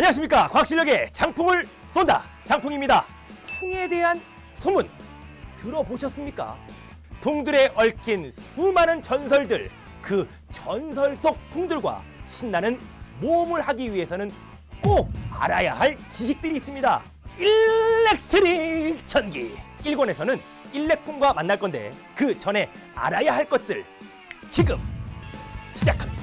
안녕하십니까. 과학실력의 장풍을 쏜다. 장풍입니다. 풍에 대한 소문 들어보셨습니까? 풍들에 얽힌 수많은 전설들, 그 전설 속 풍들과 신나는 모험을 하기 위해서는 꼭 알아야 할 지식들이 있습니다. 일렉트릭 전기 1권에서는 일렉풍과 만날 건데 그 전에 알아야 할 것들 지금 시작합니다.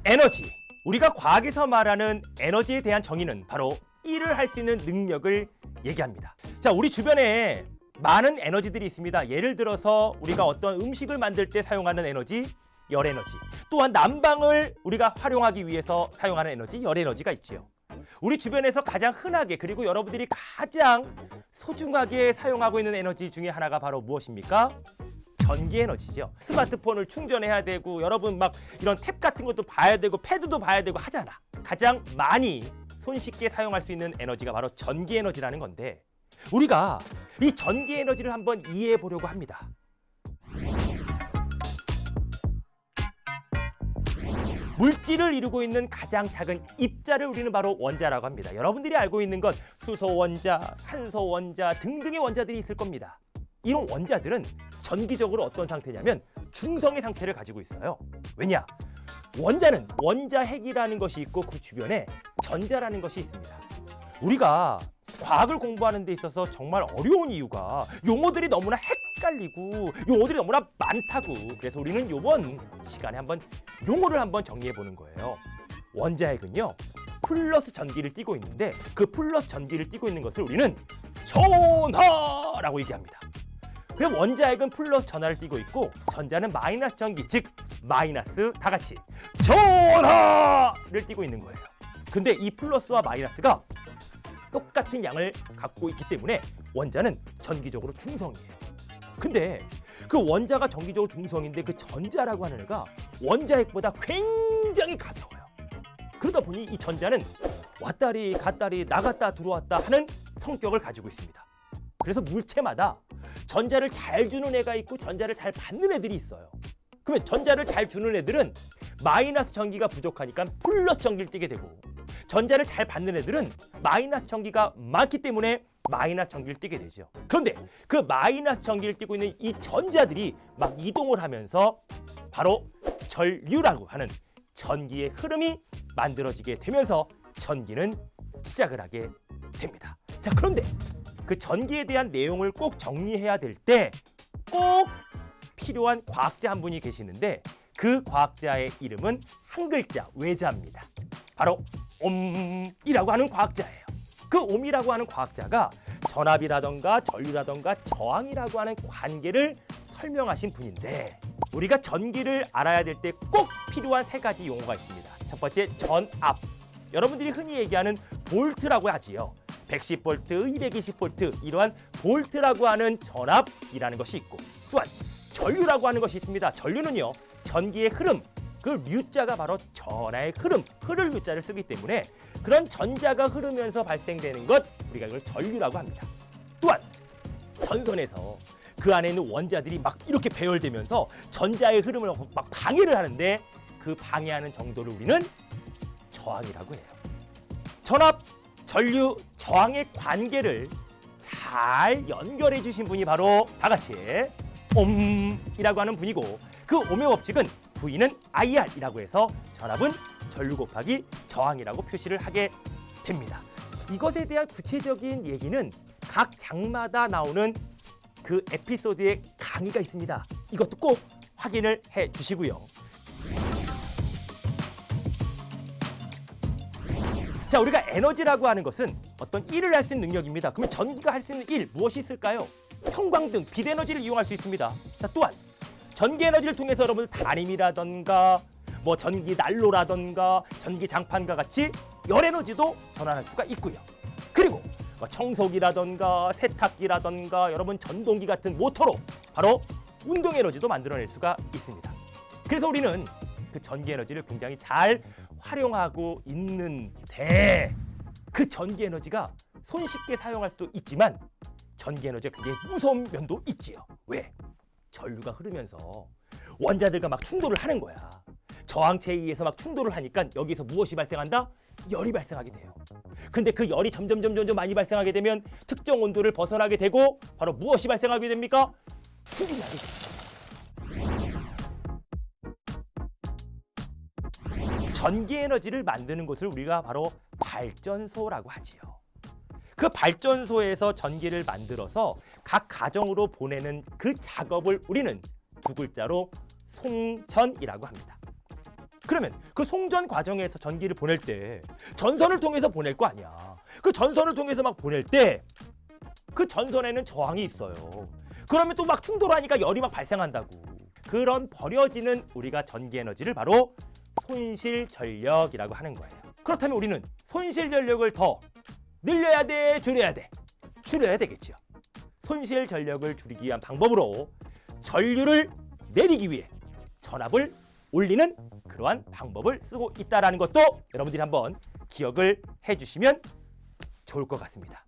에너지. 우리가 과학에서 말하는 에너지에 대한 정의는 바로 일을 할 수 있는 능력을 얘기합니다. 자, 우리 주변에 많은 에너지들이 있습니다. 예를 들어서 우리가 어떤 음식을 만들 때 사용하는 에너지, 열에너지. 또한 난방을 우리가 활용하기 위해서 사용하는 에너지, 열에너지가 있지요. 우리 주변에서 가장 흔하게 그리고 여러분들이 가장 소중하게 사용하고 있는 에너지 중에 하나가 바로 무엇입니까? 전기 에너지죠. 스마트폰을 충전해야 되고 여러분 막 이런 탭 같은 것도 봐야 되고 패드도 봐야 되고 하잖아. 가장 많이 손쉽게 사용할 수 있는 에너지가 바로 전기 에너지라는 건데 우리가 이 전기 에너지를 한번 이해해 보려고 합니다. 물질을 이루고 있는 가장 작은 입자를 우리는 바로 원자라고 합니다. 여러분들이 알고 있는 건 수소 원자, 산소 원자 등등의 원자들이 있을 겁니다. 이런 원자들은 전기적으로 어떤 상태냐면 중성의 상태를 가지고 있어요. 왜냐? 원자는 원자핵이라는 것이 있고 그 주변에 전자라는 것이 있습니다. 우리가 과학을 공부하는 데 있어서 정말 어려운 이유가 용어들이 너무나 헷갈리고 용어들이 너무나 많다고. 그래서 우리는 이번 시간에 한번 용어를 한번 정리해 보는 거예요. 원자핵은요, 플러스 전기를 띠고 있는데 그 플러스 전기를 띠고 있는 것을 우리는 전하라고 얘기합니다. 그럼 원자핵은 플러스 전하를 띠고 있고 전자는 마이너스 전기, 즉 마이너스 다 같이 전하를 띠고 있는 거예요. 근데 이 플러스와 마이너스가 똑같은 양을 갖고 있기 때문에 원자는 전기적으로 중성이에요. 근데 그 원자가 전기적으로 중성인데 그 전자라고 하는 애가 원자핵보다 굉장히 가벼워요. 그러다 보니 이 전자는 왔다리 갔다리 나갔다 들어왔다 하는 성격을 가지고 있습니다. 그래서 물체마다 전자를 잘 주는 애가 있고 전자를 잘 받는 애들이 있어요. 그러면 전자를 잘 주는 애들은 마이너스 전기가 부족하니까 플러스 전기를 띠게 되고 전자를 잘 받는 애들은 마이너스 전기가 많기 때문에 마이너스 전기를 띠게 되죠. 그런데 그 마이너스 전기를 띠고 있는 이 전자들이 막 이동을 하면서 바로 전류라고 하는 전기의 흐름이 만들어지게 되면서 전기는 시작을 하게 됩니다. 자, 그런데 그 전기에 대한 내용을 꼭 정리해야 될 때 꼭 필요한 과학자 한 분이 계시는데 그 과학자의 이름은 한 글자 외자입니다. 바로 옴이라고 하는 과학자예요. 그 옴이라고 하는 과학자가 전압이라던가 전류라던가 저항이라고 하는 관계를 설명하신 분인데 우리가 전기를 알아야 될 때 꼭 필요한 세 가지 용어가 있습니다. 첫 번째, 전압. 여러분들이 흔히 얘기하는 볼트라고 하지요. 110V, 220V 이러한 볼트라고 하는 전압이라는 것이 있고 또한 전류라고 하는 것이 있습니다. 전류는요, 전기의 흐름, 그 류자가 바로 전하의 흐름, 흐를 류자를 쓰기 때문에 그런 전자가 흐르면서 발생되는 것 우리가 이걸 전류라고 합니다. 또한 전선에서 그 안에 있는 원자들이 막 이렇게 배열되면서 전자의 흐름을 막 방해를 하는데 그 방해하는 정도를 우리는 저항이라고 해요. 전압, 전류, 저항의 관계를 잘 연결해 주신 분이 바로 다 같이 옴이라고 하는 분이고 그 옴의 법칙은 V는 IR이라고 해서 전압은 전류 곱하기 저항이라고 표시를 하게 됩니다. 이것에 대한 구체적인 얘기는 각 장마다 나오는 그 에피소드의 강의가 있습니다. 이것도 꼭 확인을 해 주시고요. 자, 우리가 에너지라고 하는 것은 어떤 일을 할 수 있는 능력입니다. 그러면 전기가 할 수 있는 일 무엇이 있을까요? 형광등, 빛 에너지를 이용할 수 있습니다. 자, 또한 전기 에너지를 통해서 여러분들 다림이라던가 뭐 전기 난로라던가 전기 장판과 같이 열 에너지도 전환할 수가 있고요. 그리고 뭐 청소기라던가 세탁기라던가 여러분 전동기 같은 모터로 바로 운동 에너지도 만들어낼 수가 있습니다. 그래서 우리는 그 전기 에너지를 굉장히 잘 활용하고 있는데 그 전기 에너지가 손쉽게 사용할 수도 있지만 전기 에너지가 굉장히 무서운 면도 있지요. 왜? 전류가 흐르면서 원자들과 막 충돌을 하는 거야. 저항체에 의해서 막 충돌을 하니까 여기서 무엇이 발생한다? 열이 발생하게 돼요. 근데 그 열이 점점 많이 발생하게 되면 특정 온도를 벗어나게 되고 바로 무엇이 발생하게 됩니까? 불이 나게 되죠. 전기 에너지를 만드는 곳을 우리가 바로 발전소라고 하지요. 그 발전소에서 전기를 만들어서 각 가정으로 보내는 그 작업을 우리는 두 글자로 송전이라고 합니다. 그러면 그 송전 과정에서 전기를 보낼 때 전선을 통해서 보낼 거 아니야. 그 전선을 통해서 막 보낼 때 그 전선에는 저항이 있어요. 그러면 또 막 충돌하니까 열이 막 발생한다고. 그런 버려지는 우리가 전기 에너지를 바로 손실 전력이라고 하는 거예요. 그렇다면 우리는 손실 전력을 더 늘려야 돼, 줄여야 돼? 줄여야 되겠죠. 손실 전력을 줄이기 위한 방법으로 전류를 내리기 위해 전압을 올리는 그러한 방법을 쓰고 있다는 것도 여러분들이 한번 기억을 해주시면 좋을 것 같습니다.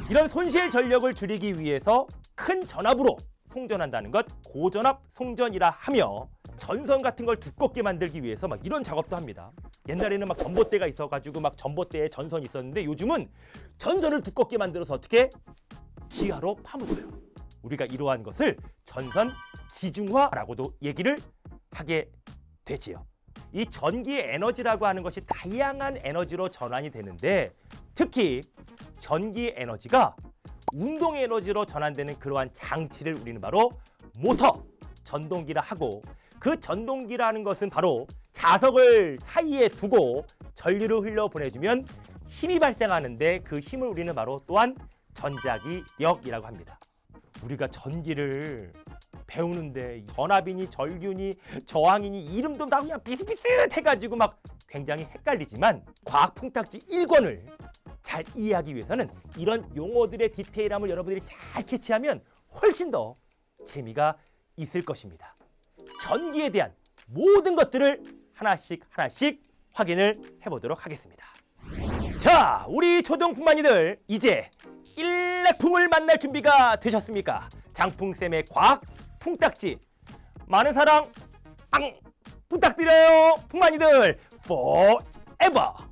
이런 손실 전력을 줄이기 위해서 큰 전압으로 송전한다는 것 고전압 송전이라 하며 전선 같은 걸 두껍게 만들기 위해서 막 이런 작업도 합니다. 옛날에는 막 전봇대가 있어가지고 막 전봇대에 전선이 있었는데 요즘은 전선을 두껍게 만들어서 어떻게 지하로 파묻어요. 우리가 이러한 것을 전선 지중화라고도 얘기를 하게 되지요. 이 전기 에너지라고 하는 것이 다양한 에너지로 전환이 되는데 특히 전기 에너지가 운동 에너지로 전환되는 그러한 장치를 우리는 바로 모터, 전동기라 하고 그 전동기라는 것은 바로 자석을 사이에 두고 전류를 흘려보내주면 힘이 발생하는데 그 힘을 우리는 바로 또한 전자기력이라고 합니다. 우리가 전기를 배우는데 전압이니 전류니 저항이니 이름도 다 그냥 비슷비슷해가지고 막 굉장히 헷갈리지만 과학 풍탁지 1권을 잘 이해하기 위해서는 이런 용어들의 디테일함을 여러분들이 잘 캐치하면 훨씬 더 재미가 있을 것입니다. 전기에 대한 모든 것들을 하나씩 확인을 해보도록 하겠습니다. 자, 우리 초등풍만이들 이제 일렉품을 만날 준비가 되셨습니까? 장풍쌤의 과학 풍딱지 많은 사랑 부탁드려요. 풍만이들 forever.